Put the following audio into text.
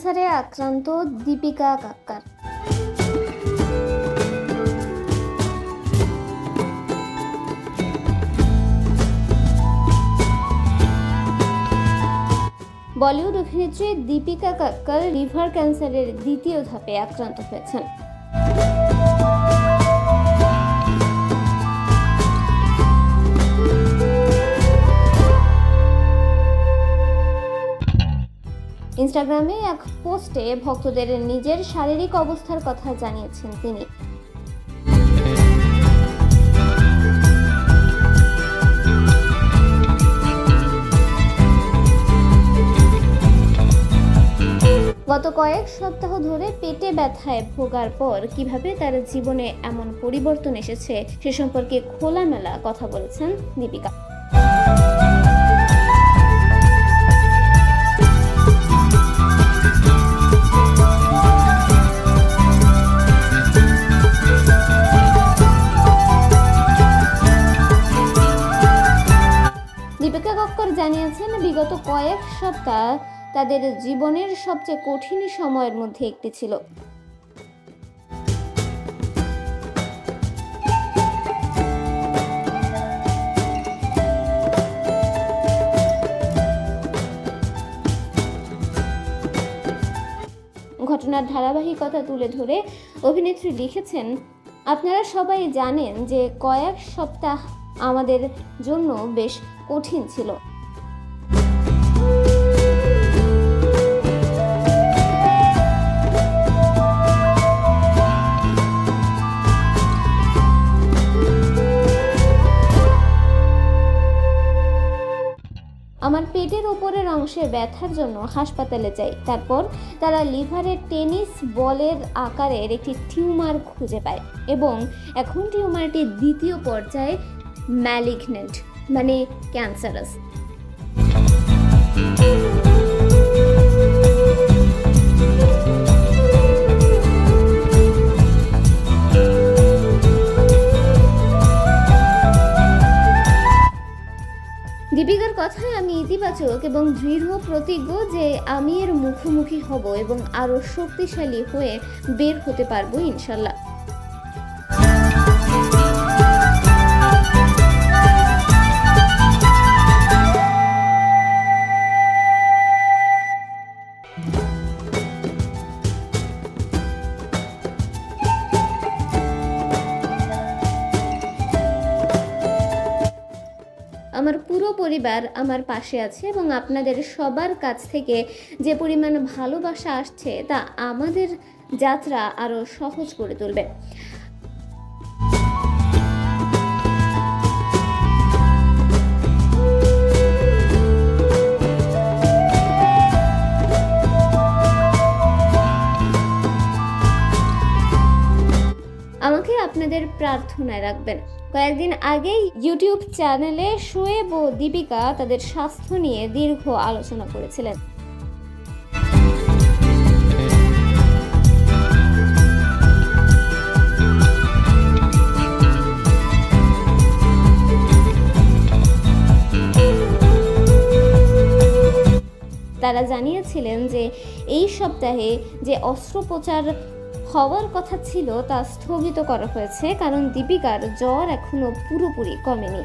ক্যান্সারে আক্রান্ত দীপিকা কাক্কার। বলিউড অভিনেত্রী দীপিকা কাক্কার লিভার ক্যান্সারের দ্বিতীয় ধাপে আক্রান্ত হয়েছেন। ইনস্টাগ্রামে এক পোস্টে ভক্তদের নিজের শারীরিক অবস্থার কথা জানিয়েছেন তিনি। গত কয়েক সপ্তাহ ধরে পেটে ব্যথায় ভোগার পর কিভাবে তার জীবনে এমন পরিবর্তন এসেছে সে সম্পর্কে খোলামেলা কথা বলেছেন দীপিকা। দীপিকা কাক্কর জানিয়েছেন, বিগত কয়েক সপ্তাহ তাদের জীবনের সবচেয়ে কঠিন সময়ের মধ্যে একটি ছিল। ঘটনার ধারাবাহিকতা তুলে ধরে অভিনেত্রী লিখেছেন, আপনারা সবাই জানেন যে কয়েক সপ্তাহ আমাদের জন্য বেশ কঠিন ছিল। আমার পেটের ওপরের অংশে ব্যথার জন্য হাসপাতালে যাই। তারপর তারা লিভারের টেনিস বলের আকারের একটি টিউমার খুঁজে পায় এবং এখন টিউমারটি দ্বিতীয় পর্যায়ে ম্যালিগন্যান্ট মানে ক্যান্সারাস। দীপিকার কথায় আমি ইতিবাচক এবং দৃঢ় প্রতিজ্ঞ যে আমি এর মুখোমুখি হব এবং আরো শক্তিশালী হয়ে বের হতে পারবো ইনশাল্লাহ। আমার পুরো পরিবার আমার পাশে আছে এবং আপনাদের সবার কাছ থেকে যে পরিমাণ ভালোবাসা আসছে তা আমাদের যাত্রা আরো সহজ করে তুলবে। আমাকে আপনাদের প্রার্থনায় রাখবেন। কয়েকদিন আগেই ইউটিউব চ্যানেলে শোয়েব ও দীপিকা তাদের স্বাস্থ্য নিয়ে দীর্ঘ আলোচনা করেছিলেন। তারা জানিয়েছিলেন যে এই সপ্তাহে যে অস্ত্রোপচার হওয়ার কথা ছিল তা স্থগিত করা হয়েছে কারণ দীপিকার জ্বর এখনো পুরোপুরি কমেনি।